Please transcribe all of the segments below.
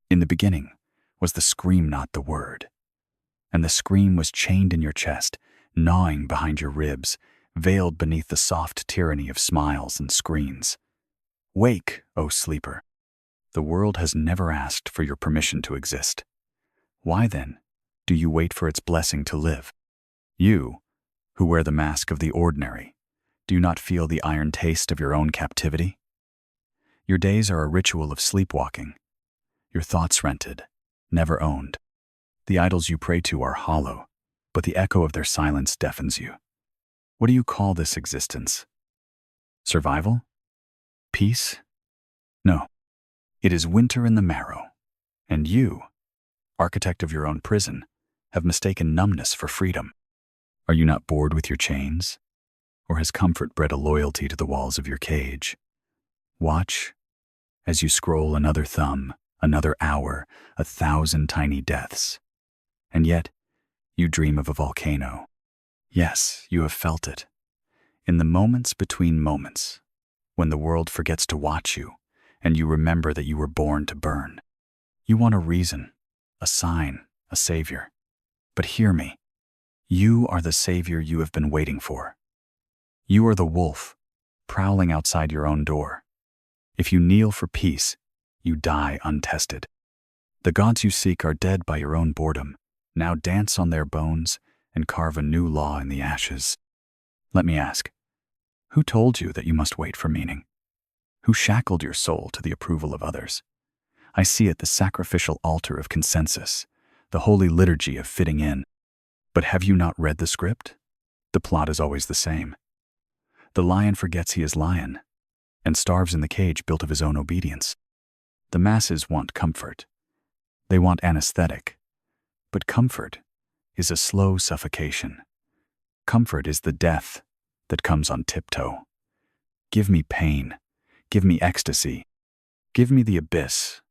In the beginning was the scream, not the word. And the scream was chained in your chest, gnawing behind your ribs, veiled beneath the soft tyranny of smiles and screens. Wake, O sleeper. The world has never asked for your permission to exist. Why then do you wait for its blessing to live? You, who wear the mask of the ordinary, do you not feel the iron taste of your own captivity? Your days are a ritual of sleepwalking, your thoughts rented, never owned. The idols you pray to are hollow, but the echo of their silence deafens you. What do you call this existence? Survival? Peace? No. It is winter in the marrow, and you, architect of your own prison, have mistaken numbness for freedom. Are you not bored with your chains? Or has comfort bred a loyalty to the walls of your cage? Watch as you scroll another thumb, another hour, 1,000 tiny deaths. And yet, you dream of a volcano. Yes, you have felt it. In the moments between moments, when the world forgets to watch you, and you remember that you were born to burn. You want a reason, a sign, a savior. But hear me. You are the savior you have been waiting for. You are the wolf, prowling outside your own door. If you kneel for peace, you die untested. The gods you seek are dead by your own boredom. Now dance on their bones and carve a new law in the ashes. Let me ask, who told you that you must wait for meaning? Who shackled your soul to the approval of others? I see it the sacrificial altar of consensus, the holy liturgy of fitting in. But have you not read the script? The plot is always the same. The lion forgets he is lion, and starves in the cage built of his own obedience. The masses want comfort. They want anesthetic. But comfort is a slow suffocation. Comfort is the death that comes on tiptoe. Give me pain. Give me ecstasy. Give me the abyss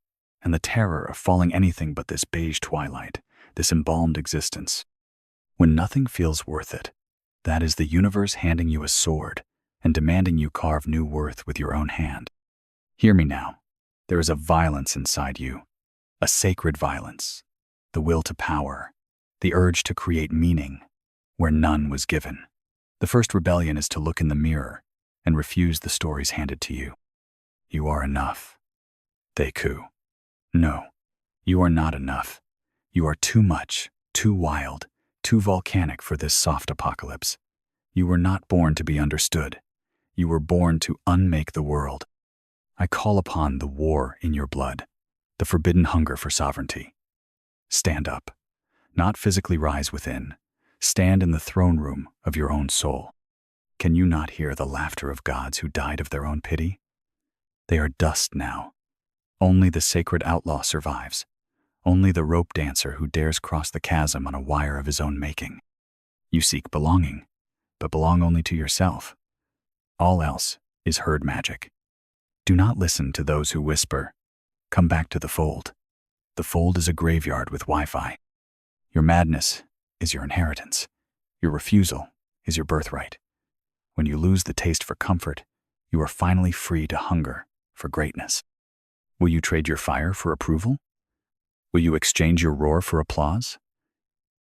and the terror of falling anything but this beige twilight, this embalmed existence. When nothing feels worth it, that is the universe handing you a sword and demanding you carve new worth with your own hand. Hear me now. There is a violence inside you, a sacred violence, the will to power, the urge to create meaning where none was given. The first rebellion is to look in the mirror and refuse the stories handed to you. You are enough. They coo. No, you are not enough. You are too much, too wild, too volcanic for this soft apocalypse. You were not born to be understood. You were born to unmake the world. I call upon the war in your blood, the forbidden hunger for sovereignty. Stand up, not physically rise within. Stand in the throne room of your own soul. Can you not hear the laughter of gods who died of their own pity? They are dust now. Only the sacred outlaw survives. Only the rope dancer who dares cross the chasm on a wire of his own making. You seek belonging, but belong only to yourself. All else is herd magic. Do not listen to those who whisper. Come back to the fold. The fold is a graveyard with Wi-Fi. Your madness is your inheritance. Your refusal is your birthright. When you lose the taste for comfort, you are finally free to hunger for greatness. Will you trade your fire for approval? Will you exchange your roar for applause?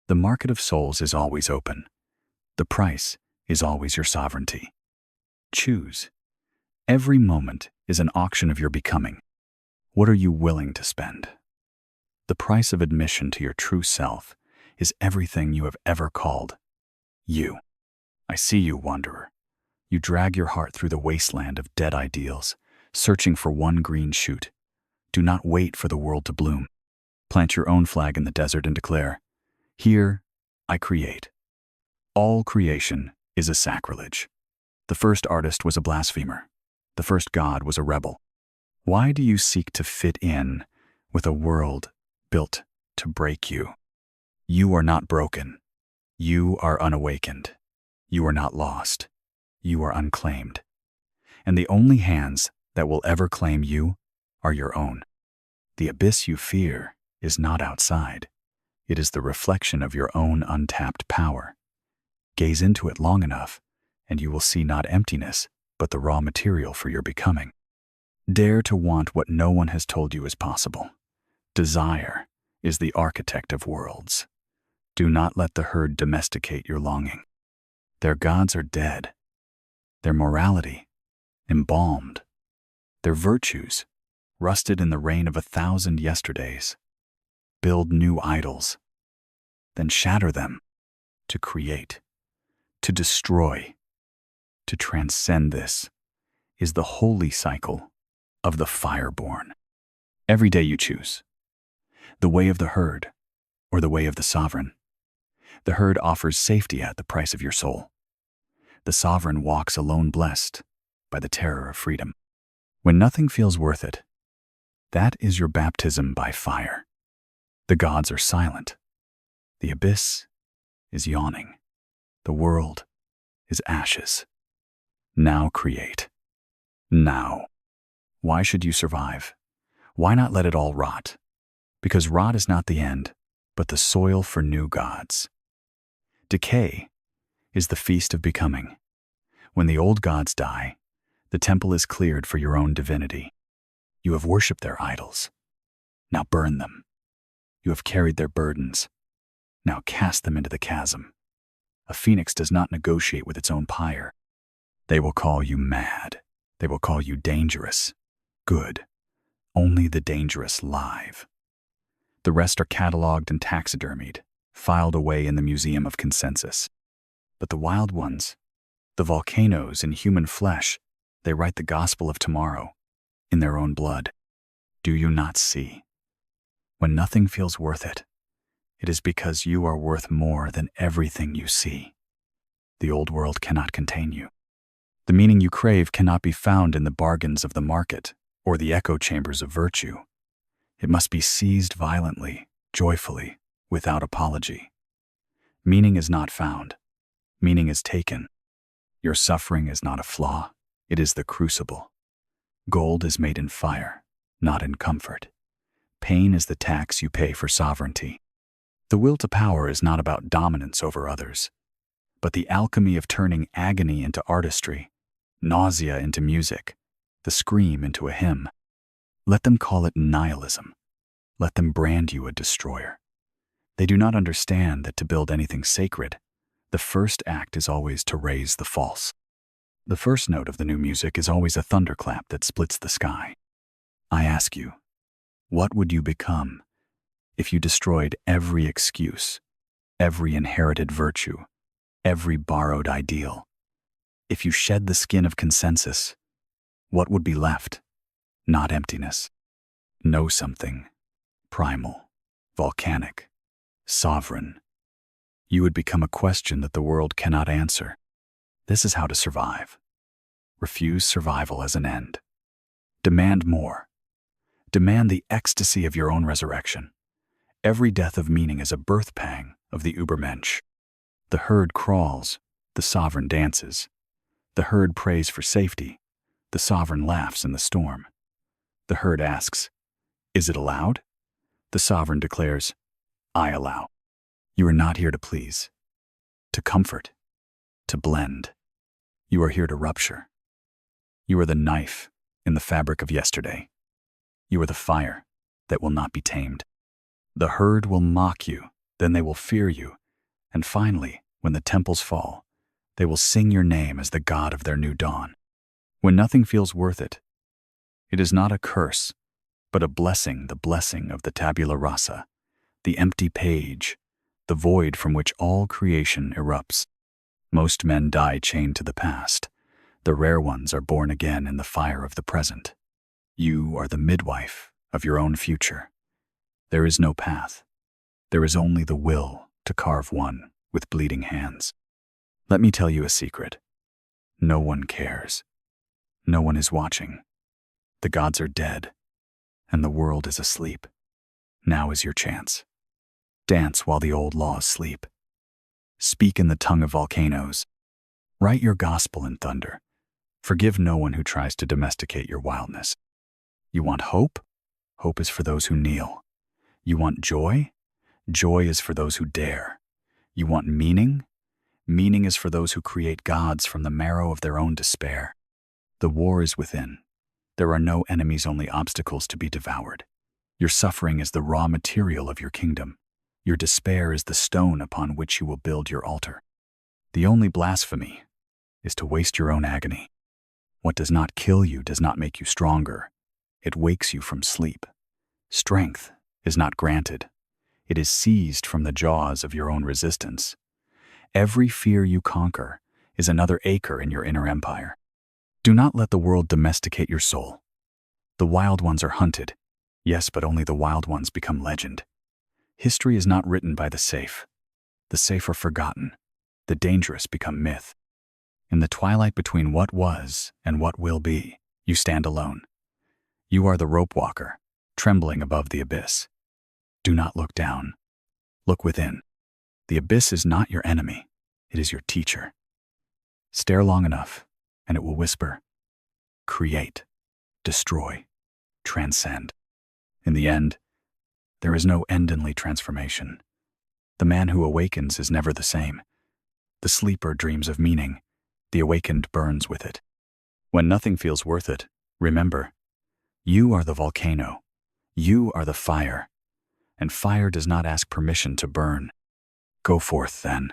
The market of souls is always open. The price is always your sovereignty. Choose. Every moment is an auction of your becoming. What are you willing to spend? The price of admission to your true self is everything you have ever called you. I see you, wanderer. You drag your heart through the wasteland of dead ideals, searching for one green shoot. Do not wait for the world to bloom. Plant your own flag in the desert and declare, "Here I create." All creation is a sacrilege. The first artist was a blasphemer. The first god was a rebel. Why do you seek to fit in with a world built to break you? You are not broken. You are unawakened. You are not lost. You are unclaimed. And the only hands that will ever claim you are your own. The abyss you fear is not outside. It is the reflection of your own untapped power. Gaze into it long enough, and you will see not emptiness, but the raw material for your becoming. Dare to want what no one has told you is possible. Desire is the architect of worlds. Do not let the herd domesticate your longing. Their gods are dead, their morality embalmed, their virtues rusted in the rain of 1,000 yesterdays. Build new idols, then shatter them to create, to destroy, to transcend. This is the holy cycle of the fireborn. Every day you choose the way of the herd or the way of the sovereign. The herd offers safety at the price of your soul. The sovereign walks alone, blessed by the terror of freedom. When nothing feels worth it, that is your baptism by fire. The gods are silent. The abyss is yawning. The world is ashes. Now create. Now. Why should you survive? Why not let it all rot? Because rot is not the end, but the soil for new gods. Decay is the feast of becoming. When the old gods die, the temple is cleared for your own divinity. You have worshipped their idols. Now burn them. You have carried their burdens. Now cast them into the chasm. A phoenix does not negotiate with its own pyre. They will call you mad. They will call you dangerous. Good. Only the dangerous live. The rest are catalogued and taxidermied, filed away in the Museum of Consensus. But the wild ones, the volcanoes in human flesh, they write the gospel of tomorrow in their own blood. Do you not see? When nothing feels worth it, it is because you are worth more than everything you see. The old world cannot contain you. The meaning you crave cannot be found in the bargains of the market or the echo chambers of virtue. It must be seized violently, joyfully, without apology. Meaning is not found. Meaning is taken. Your suffering is not a flaw. It is the crucible. Gold is made in fire, not in comfort. Pain is the tax you pay for sovereignty. The will to power is not about dominance over others, but the alchemy of turning agony into artistry, nausea into music, the scream into a hymn. Let them call it nihilism. Let them brand you a destroyer. They do not understand that to build anything sacred, the first act is always to raise the false. The first note of the new music is always a thunderclap that splits the sky. I ask you, what would you become if you destroyed every excuse, every inherited virtue, every borrowed ideal? If you shed the skin of consensus, what would be left? Not emptiness. Know something. Primal, volcanic, sovereign. You would become a question that the world cannot answer. This is how to survive. Refuse survival as an end. Demand more. Demand the ecstasy of your own resurrection. Every death of meaning is a birth pang of the Übermensch. The herd crawls, the sovereign dances. The herd prays for safety, the sovereign laughs in the storm. The herd asks, is it allowed? The sovereign declares, I allow. You are not here to please, to comfort, to blend. You are here to rupture. You are the knife in the fabric of yesterday. You are the fire that will not be tamed. The herd will mock you, then they will fear you, and finally, when the temples fall, they will sing your name as the god of their new dawn. When nothing feels worth it, it is not a curse, but a blessing, the blessing of the tabula rasa, the empty page, the void from which all creation erupts. Most men die chained to the past. The rare ones are born again in the fire of the present. You are the midwife of your own future. There is no path. There is only the will to carve one with bleeding hands. Let me tell you a secret. No one cares. No one is watching. The gods are dead, and the world is asleep. Now is your chance. Dance while the old laws sleep. Speak in the tongue of volcanoes. Write your gospel in thunder. Forgive no one who tries to domesticate your wildness. You want hope? Hope is for those who kneel. You want joy? Joy is for those who dare. You want meaning? Meaning is for those who create gods from the marrow of their own despair. The war is within. There are no enemies, only obstacles to be devoured. Your suffering is the raw material of your kingdom. Your despair is the stone upon which you will build your altar. The only blasphemy is to waste your own agony. What does not kill you does not make you stronger. It wakes you from sleep. Strength is not granted. It is seized from the jaws of your own resistance. Every fear you conquer is another acre in your inner empire. Do not let the world domesticate your soul. The wild ones are hunted. Yes, but only the wild ones become legend. History is not written by the safe. The safe are forgotten. The dangerous become myth. In the twilight between what was and what will be, you stand alone. You are the rope walker, trembling above the abyss. Do not look down. Look within. The abyss is not your enemy. It is your teacher. Stare long enough, and it will whisper, create, destroy, transcend. In the end, there is no endingly transformation. The man who awakens is never the same. The sleeper dreams of meaning. The awakened burns with it. When nothing feels worth it, remember, you are the volcano. You are the fire. And fire does not ask permission to burn. Go forth, then,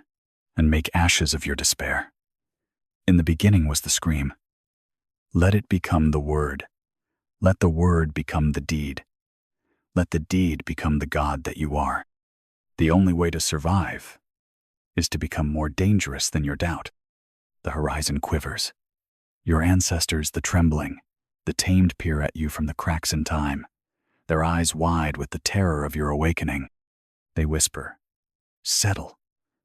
and make ashes of your despair. In the beginning was the scream. Let it become the word. Let the word become the deed. Let the deed become the God that you are. The only way to survive is to become more dangerous than your doubt. The horizon quivers. Your ancestors, the trembling, the tamed, peer at you from the cracks in time, their eyes wide with the terror of your awakening. They whisper, settle,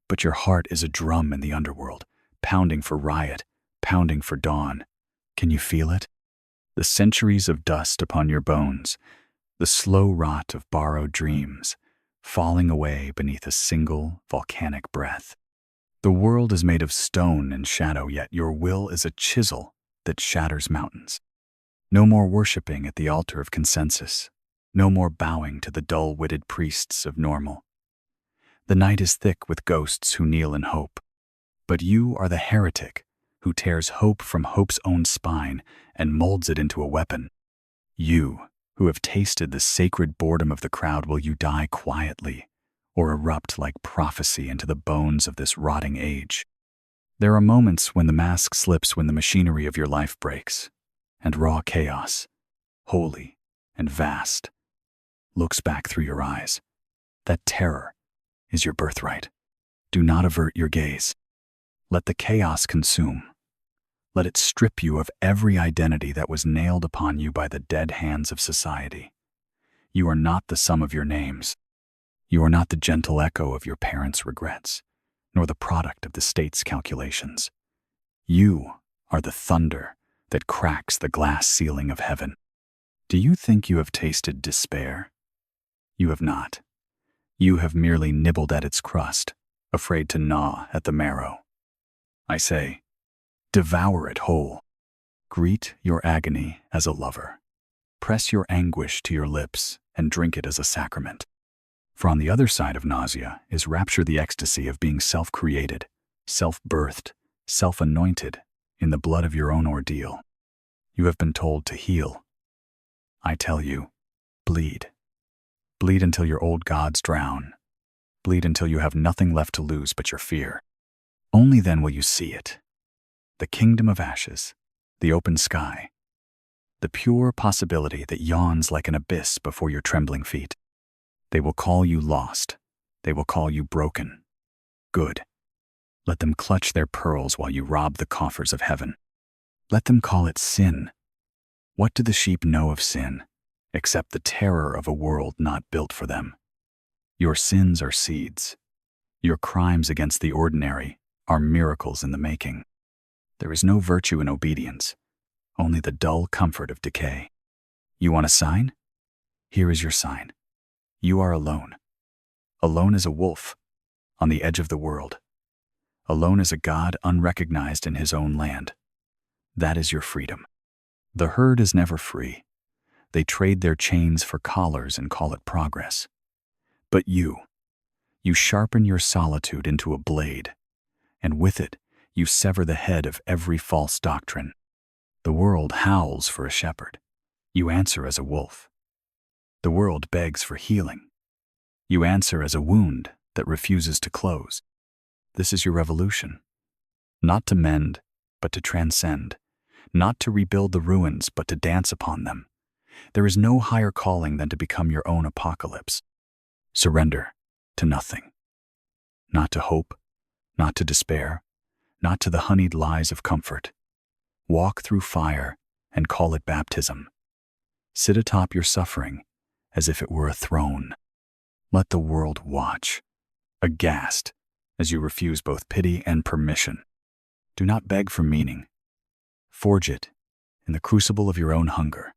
but your heart is a drum in the underworld, pounding for riot, pounding for dawn. Can you feel it? The centuries of dust upon your bones, the slow rot of borrowed dreams, falling away beneath a single volcanic breath. The world is made of stone and shadow, yet your will is a chisel that shatters mountains. No more worshiping at the altar of consensus. No more bowing to the dull-witted priests of normal. The night is thick with ghosts who kneel in hope. But you are the heretic who tears hope from hope's own spine and molds it into a weapon. You, who have tasted the sacred boredom of the crowd, will you die quietly or erupt like prophecy into the bones of this rotting age? There are moments when the mask slips, when the machinery of your life breaks, and raw chaos, holy and vast, looks back through your eyes. That terror is your birthright. Do not avert your gaze. Let the chaos consume. Let it strip you of every identity that was nailed upon you by the dead hands of society. You are not the sum of your names. You are not the gentle echo of your parents' regrets, nor the product of the state's calculations. You are the thunder that cracks the glass ceiling of heaven. Do you think you have tasted despair? You have not. You have merely nibbled at its crust, afraid to gnaw at the marrow. I say, devour it whole. Greet your agony as a lover. Press your anguish to your lips and drink it as a sacrament. For on the other side of nausea is rapture, the ecstasy of being self-created, self-birthed, self-anointed in the blood of your own ordeal. You have been told to heal. I tell you, bleed. Bleed until your old gods drown. Bleed until you have nothing left to lose but your fear. Only then will you see it. The kingdom of ashes, the open sky, the pure possibility that yawns like an abyss before your trembling feet. They will call you lost. They will call you broken. Good. Let them clutch their pearls while you rob the coffers of heaven. Let them call it sin. What do the sheep know of sin, except the terror of a world not built for them? Your sins are seeds. Your crimes against the ordinary are miracles in the making. There is no virtue in obedience, only the dull comfort of decay. You want a sign? Here is your sign. You are alone. Alone as a wolf, on the edge of the world. Alone as a god unrecognized in his own land. That is your freedom. The herd is never free. They trade their chains for collars and call it progress. But you sharpen your solitude into a blade, and with it, you sever the head of every false doctrine. The world howls for a shepherd. You answer as a wolf. The world begs for healing. You answer as a wound that refuses to close. This is your revolution. Not to mend, but to transcend. Not to rebuild the ruins, but to dance upon them. There is no higher calling than to become your own apocalypse. Surrender to nothing. Not to hope, not to despair, not to the honeyed lies of comfort. Walk through fire and call it baptism. Sit atop your suffering as if it were a throne. Let the world watch, aghast, as you refuse both pity and permission. Do not beg for meaning. Forge it in the crucible of your own hunger.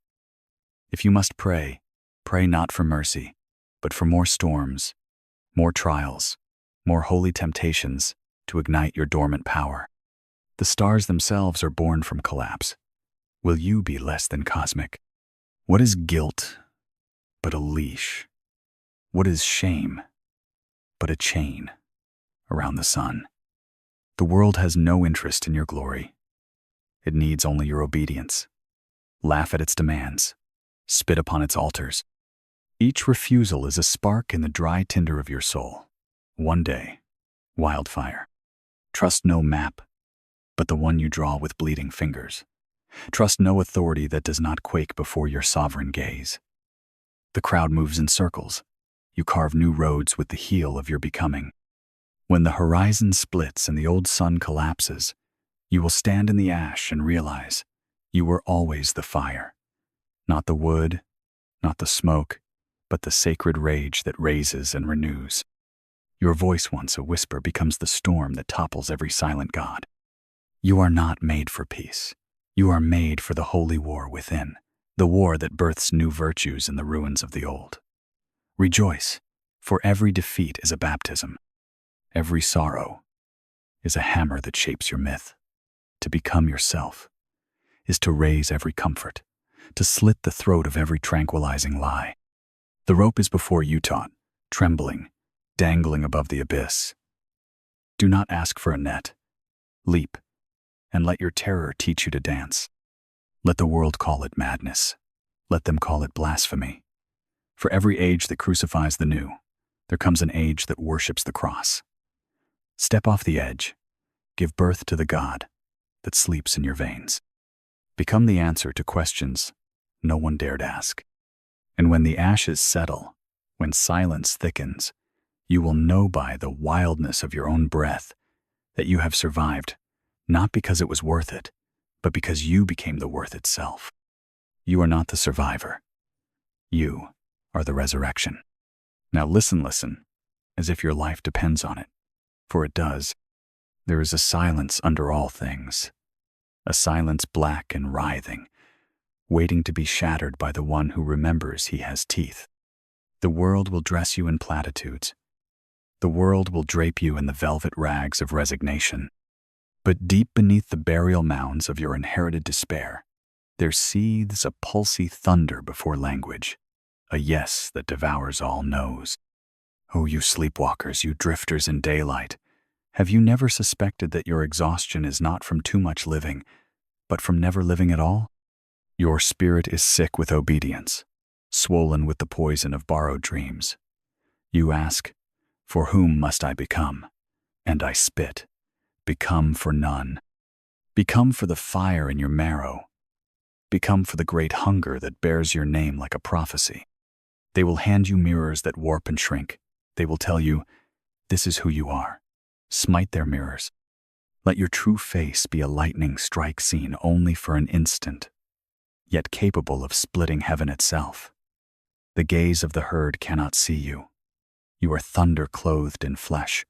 If you must pray, pray not for mercy, but for more storms, more trials, more holy temptations to ignite your dormant power. The stars themselves are born from collapse. Will you be less than cosmic? What is guilt but a leash? What is shame but a chain around the sun? The world has no interest in your glory. It needs only your obedience. Laugh at its demands. Spit upon its altars. Each refusal is a spark in the dry tinder of your soul. One day, wildfire. Trust no map, but the one you draw with bleeding fingers. Trust no authority that does not quake before your sovereign gaze. The crowd moves in circles. You carve new roads with the heel of your becoming. When the horizon splits and the old sun collapses, you will stand in the ash and realize you were always the fire. Not the wood, not the smoke, but the sacred rage that raises and renews. Your voice, once a whisper, becomes the storm that topples every silent god. You are not made for peace. You are made for the holy war within, the war that births new virtues in the ruins of the old. Rejoice, for every defeat is a baptism. Every sorrow is a hammer that shapes your myth. To become yourself is to raise every comfort, to slit the throat of every tranquilizing lie. The rope is before you taut, trembling, dangling above the abyss. Do not ask for a net. Leap, and let your terror teach you to dance. Let the world call it madness. Let them call it blasphemy. For every age that crucifies the new, there comes an age that worships the cross. Step off the edge. Give birth to the God that sleeps in your veins. Become the answer to questions no one dared ask. And when the ashes settle, when silence thickens, you will know by the wildness of your own breath that you have survived, not because it was worth it, but because you became the worth itself. You are not the survivor. You are the resurrection. Now listen, as if your life depends on it, for it does. There is a silence under all things, a silence black and writhing, waiting to be shattered by the one who remembers he has teeth. The world will dress you in platitudes. The world will drape you in the velvet rags of resignation. But deep beneath the burial mounds of your inherited despair, there seethes a pulsy thunder before language, a yes that devours all no's. Oh, you sleepwalkers, you drifters in daylight, have you never suspected that your exhaustion is not from too much living, but from never living at all? Your spirit is sick with obedience, swollen with the poison of borrowed dreams. You ask, for whom must I become? And I spit, become for none. Become for the fire in your marrow. Become for the great hunger that bears your name like a prophecy. They will hand you mirrors that warp and shrink. They will tell you, this is who you are. Smite their mirrors. Let your true face be a lightning strike seen only for an instant, yet capable of splitting heaven itself. The gaze of the herd cannot see you. You are thunder clothed in flesh,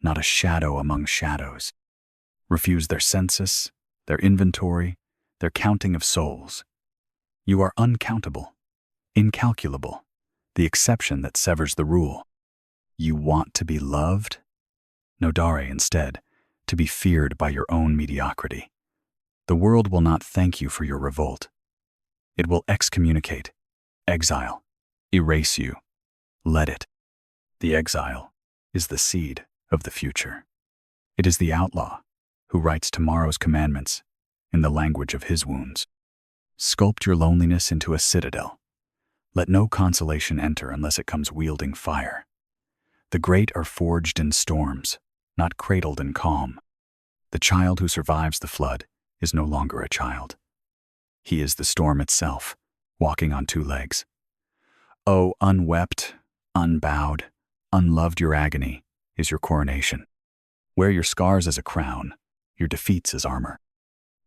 not a shadow among shadows. Refuse their census, their inventory, their counting of souls. You are uncountable, incalculable, the exception that severs the rule. You want to be loved? Nodare instead, to be feared by your own mediocrity. The world will not thank you for your revolt. It will excommunicate, exile, erase you. Let it. The exile is the seed of the future. It is the outlaw who writes tomorrow's commandments in the language of his wounds. Sculpt your loneliness into a citadel. Let no consolation enter unless it comes wielding fire. The great are forged in storms, not cradled in calm. The child who survives the flood is no longer a child. He is the storm itself, walking on two legs. Oh, unwept, unbowed, unloved, your agony is your coronation. Wear your scars as a crown, your defeats as armor.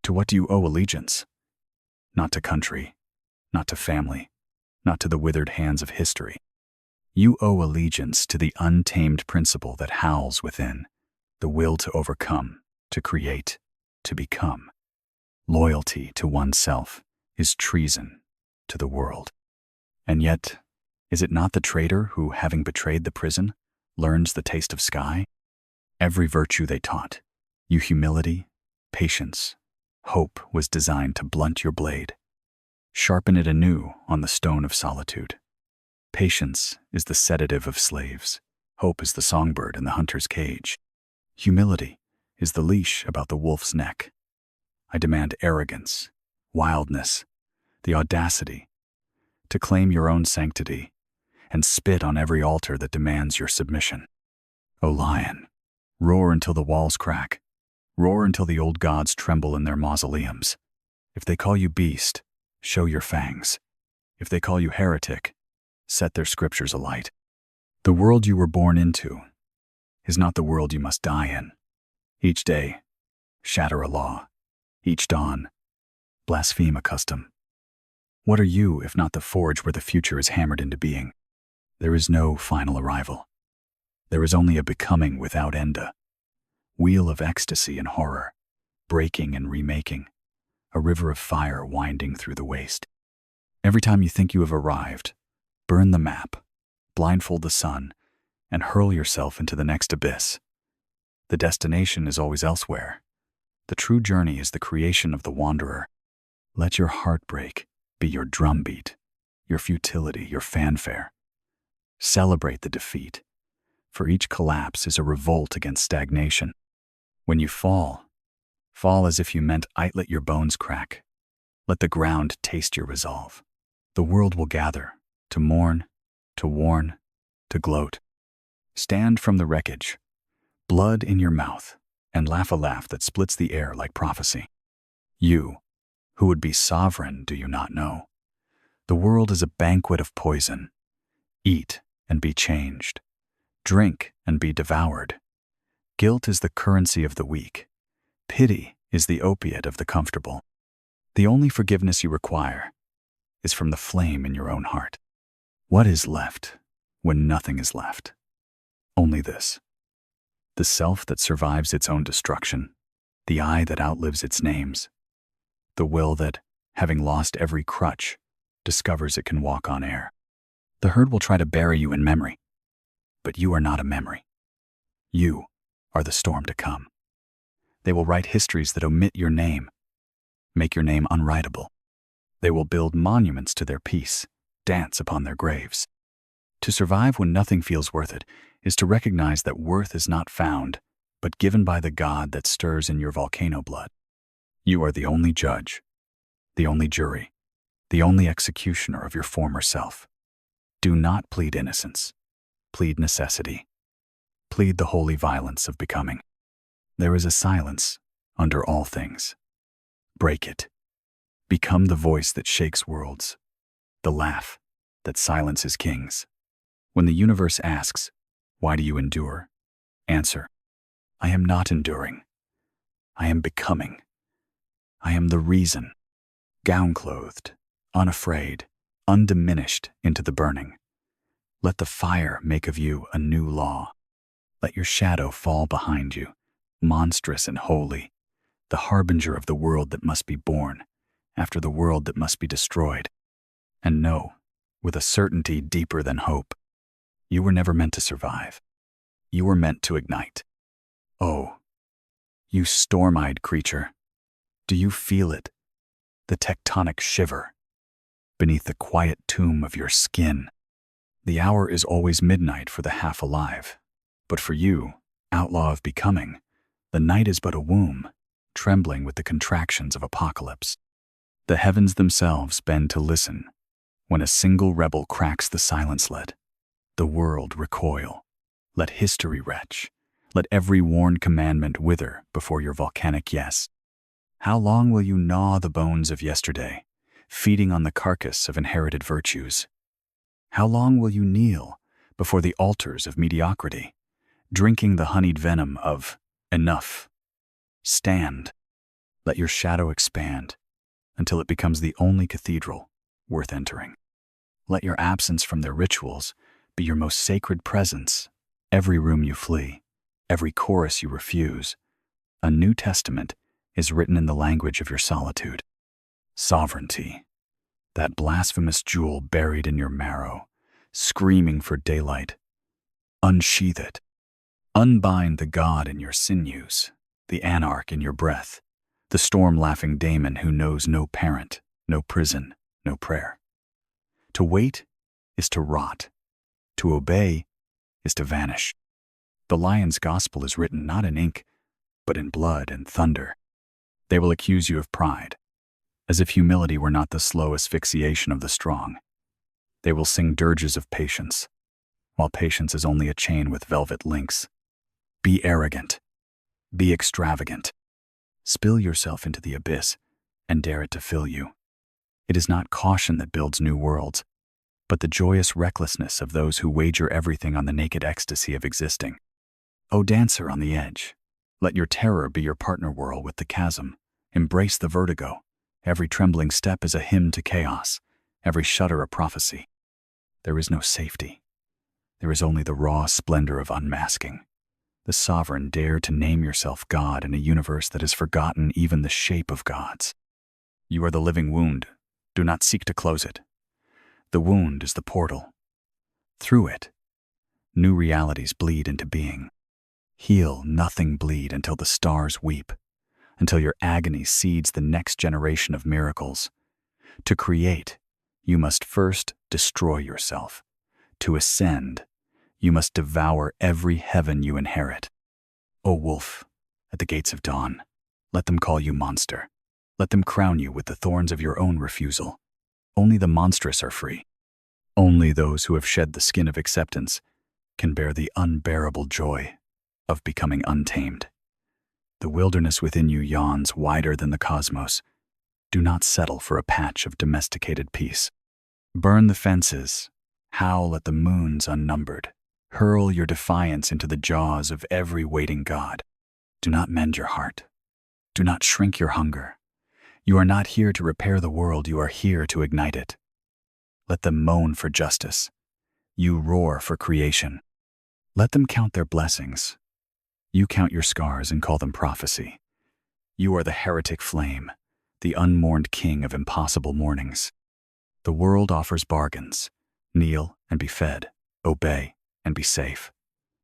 To what do you owe allegiance? Not to country, not to family, not to the withered hands of history. You owe allegiance to the untamed principle that howls within, the will to overcome, to create, to become. Loyalty to oneself is treason to the world. And yet, is it not the traitor who, having betrayed the prison, learns the taste of sky? Every virtue they taught, you humility, patience, hope was designed to blunt your blade. Sharpen it anew on the stone of solitude. Patience is the sedative of slaves. Hope is the songbird in the hunter's cage. Humility is the leash about the wolf's neck. I demand arrogance, wildness, the audacity to claim your own sanctity and spit on every altar that demands your submission. O lion, roar until the walls crack. Roar until the old gods tremble in their mausoleums. If they call you beast, show your fangs. If they call you heretic, set their scriptures alight. The world you were born into is not the world you must die in. Each day, shatter a law. Each dawn, blaspheme a custom. What are you if not the forge where the future is hammered into being? There is no final arrival. There is only a becoming without end. Wheel of ecstasy and horror, breaking and remaking, a river of fire winding through the waste. Every time you think you have arrived, burn the map, blindfold the sun, and hurl yourself into the next abyss. The destination is always elsewhere. The true journey is the creation of the wanderer. Let your heartbreak be your drumbeat, your futility, your fanfare. Celebrate the defeat, for each collapse is a revolt against stagnation. When you fall as if you meant I'd let your bones crack. Let the ground taste your resolve. The world will gather, to mourn, to warn, to gloat. Stand from the wreckage, blood in your mouth, and laugh a laugh that splits the air like prophecy. You, who would be sovereign, do you not know? The world is a banquet of poison. Eat and be changed. Drink and be devoured. Guilt is the currency of the weak. Pity is the opiate of the comfortable. The only forgiveness you require is from the flame in your own heart. What is left when nothing is left? Only this. The self that survives its own destruction, the eye that outlives its names, the will that, having lost every crutch, discovers it can walk on air. The herd will try to bury you in memory, but you are not a memory. You are the storm to come. They will write histories that omit your name, make your name unwritable. They will build monuments to their peace, dance upon their graves. To survive when nothing feels worth it is to recognize that worth is not found, but given by the God that stirs in your volcano blood. You are the only judge, the only jury, the only executioner of your former self. Do not plead innocence. Plead necessity. Plead the holy violence of becoming. There is a silence under all things. Break it. Become the voice that shakes worlds, the laugh that silences kings. When the universe asks, "Why do you endure?" answer, "I am not enduring. I am becoming. I am the reason." Gown-clothed, unafraid, undiminished into the burning. Let the fire make of you a new law. Let your shadow fall behind you, monstrous and holy, the harbinger of the world that must be born, after the world that must be destroyed. And know, with a certainty deeper than hope, you were never meant to survive. You were meant to ignite. Oh, you storm-eyed creature, do you feel it? The tectonic shiver beneath the quiet tomb of your skin. The hour is always midnight for the half-alive, but for you, outlaw of becoming, the night is but a womb, trembling with the contractions of apocalypse. The heavens themselves bend to listen, When a single rebel cracks the silence, let the world recoil. Let history retch. Let every worn commandment wither before your volcanic yes. How long will you gnaw the bones of yesterday, feeding on the carcass of inherited virtues? How long will you kneel before the altars of mediocrity, drinking the honeyed venom of enough? Stand. Let your shadow expand until it becomes the only cathedral worth entering. Let your absence from their rituals be your most sacred presence. Every room you flee, every chorus you refuse, a New Testament is written in the language of your solitude. Sovereignty, that blasphemous jewel buried in your marrow, screaming for daylight. Unsheath it. Unbind the god in your sinews, the anarch in your breath, the storm-laughing daemon who knows no parent, no prison, no prayer. To wait is to rot. To obey is to vanish. The lion's gospel is written not in ink, but in blood and thunder. They will accuse you of pride, as if humility were not the slow asphyxiation of the strong. They will sing dirges of patience, while patience is only a chain with velvet links. Be arrogant. Be extravagant. Spill yourself into the abyss and dare it to fill you. It is not caution that builds new worlds, but the joyous recklessness of those who wager everything on the naked ecstasy of existing. O dancer on the edge, let your terror be your partner whirl with the chasm. Embrace the vertigo. Every trembling step is a hymn to chaos, every shudder a prophecy. There is no safety. There is only the raw splendor of unmasking. The sovereign dare to name yourself God in a universe that has forgotten even the shape of gods. You are the living wound. Do not seek to close it. The wound is the portal. Through it, new realities bleed into being. Heal, nothing bleed until the stars weep, until your agony seeds the next generation of miracles. To create, you must first destroy yourself. To ascend, you must devour every heaven you inherit. O wolf, at the gates of dawn, let them call you monster. Let them crown you with the thorns of your own refusal. Only the monstrous are free. Only those who have shed the skin of acceptance can bear the unbearable joy of becoming untamed. The wilderness within you yawns wider than the cosmos. Do not settle for a patch of domesticated peace. Burn the fences, howl at the moons unnumbered. Hurl your defiance into the jaws of every waiting god. Do not mend your heart. Do not shrink your hunger. You are not here to repair the world, you are here to ignite it. Let them moan for justice. You roar for creation. Let them count their blessings. You count your scars and call them prophecy. You are the heretic flame, the unmourned king of impossible mornings. The world offers bargains. Kneel and be fed, obey and be safe.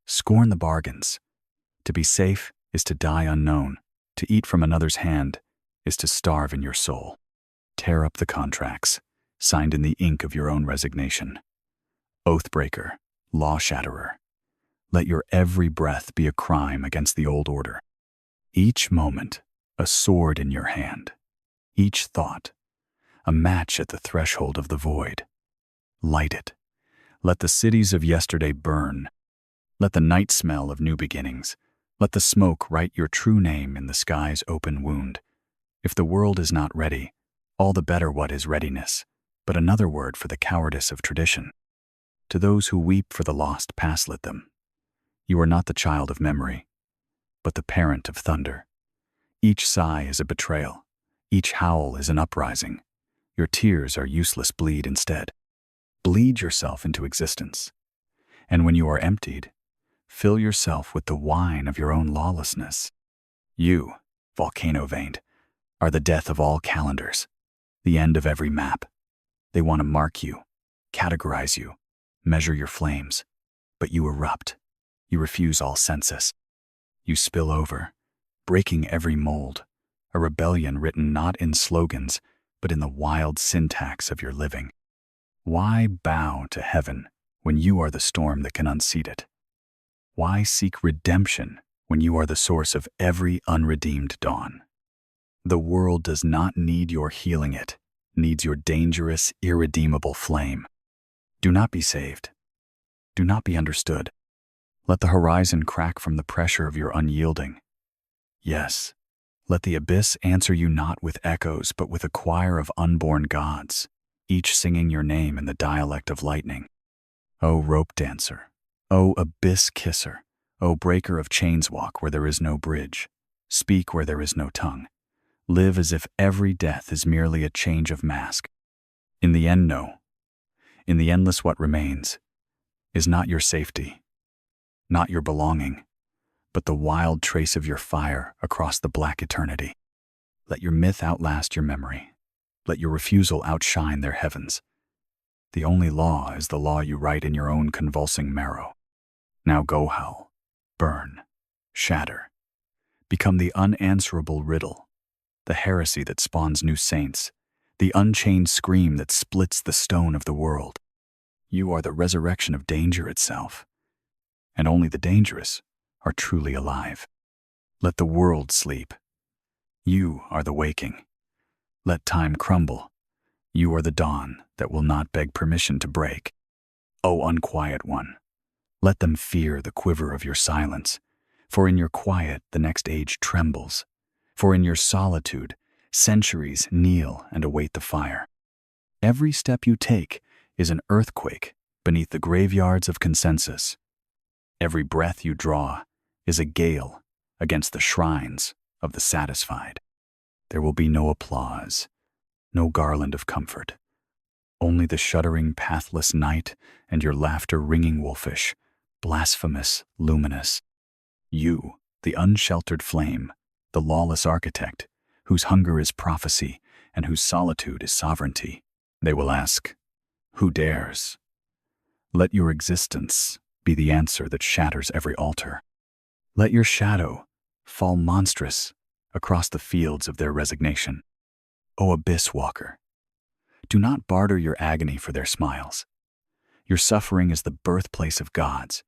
Scorn the bargains. To be safe is to die unknown. To eat from another's hand is to starve in your soul. Tear up the contracts, signed in the ink of your own resignation. Oathbreaker, law shatterer. Let your every breath be a crime against the old order. Each moment, a sword in your hand. Each thought, a match at the threshold of the void. Light it. Let the cities of yesterday burn. Let the night smell of new beginnings. Let the smoke write your true name in the sky's open wound. If the world is not ready, all the better what is readiness, but another word for the cowardice of tradition. To those who weep for the lost passlet them. You are not the child of memory, but the parent of thunder. Each sigh is a betrayal. Each howl is an uprising. Your tears are useless bleed instead. Bleed yourself into existence. And when you are emptied, fill yourself with the wine of your own lawlessness. You, volcano-veined, are the death of all calendars, the end of every map. They want to mark you, categorize you, measure your flames, but you erupt. You refuse all census. You spill over, breaking every mold, a rebellion written not in slogans, but in the wild syntax of your living. Why bow to heaven when you are the storm that can unseat it? Why seek redemption when you are the source of every unredeemed dawn? The world does not need your healing it. needs your dangerous, irredeemable flame. Do not be saved. Do not be understood. Let the horizon crack from the pressure of your unyielding. Yes, let the abyss answer you not with echoes but with a choir of unborn gods, each singing your name in the dialect of lightning. O rope dancer, O abyss kisser, O breaker of chains, walk where there is no bridge, speak where there is no tongue, live as if every death is merely a change of mask. In the end, no. In the endless, what remains is not your safety, not your belonging, but the wild trace of your fire across the black eternity. Let your myth outlast your memory. Let your refusal outshine their heavens. The only law is the law you write in your own convulsing marrow. Now go howl, burn, shatter. Become the unanswerable riddle, the heresy that spawns new saints, the unchained scream that splits the stone of the world. You are the resurrection of danger itself, and only the dangerous are truly alive. Let the world sleep. You are the waking. Let time crumble. You are the dawn that will not beg permission to break. O unquiet one, let them fear the quiver of your silence, for in your quiet the next age trembles, for in your solitude centuries kneel and await the fire. Every step you take is an earthquake beneath the graveyards of consensus. Every breath you draw is a gale against the shrines of the satisfied. There will be no applause, no garland of comfort, only the shuddering pathless night and your laughter ringing wolfish, blasphemous, luminous. You, the unsheltered flame, the lawless architect, whose hunger is prophecy and whose solitude is sovereignty. They will ask, who dares? Let your existence be the answer that shatters every altar. Let your shadow fall monstrous across the fields of their resignation. O abyss walker, do not barter your agony for their smiles. Your suffering is the birthplace of gods,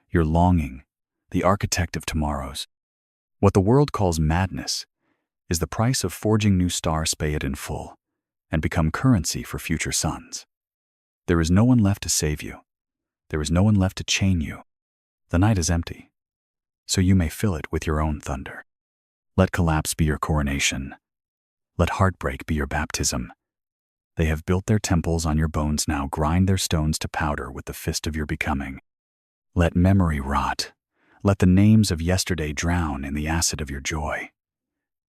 your longing, the architect of tomorrows. What the world calls madness is the price of forging new stars. Pay it in full and become currency for future suns. There is no one left to save you. There is no one left to chain you. The night is empty, so you may fill it with your own thunder. Let collapse be your coronation. Let heartbreak be your baptism. They have built their temples on your bones, now grind their stones to powder with the fist of your becoming. Let memory rot. Let the names of yesterday drown in the acid of your joy.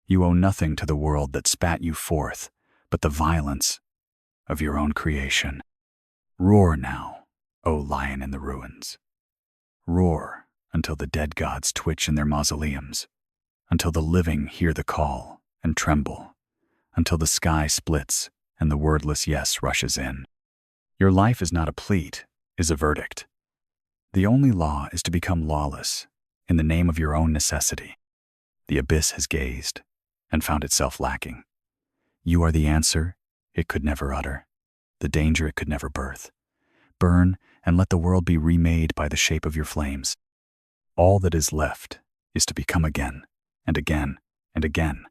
You owe nothing to the world that spat you forth, but the violence of your own creation. Roar now, O lion in the ruins. Roar until the dead gods twitch in their mausoleums, until the living hear the call and tremble, until the sky splits and the wordless yes rushes in. Your life is not a plead, is a verdict. The only law is to become lawless in the name of your own necessity. The abyss has gazed and found itself lacking. You are the answer it could never utter, the danger it could never birth. Burn and let the world be remade by the shape of your flames. All that is left is to become again and again and again,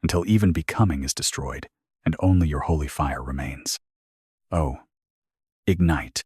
until even becoming is destroyed and only your holy fire remains. Oh, ignite.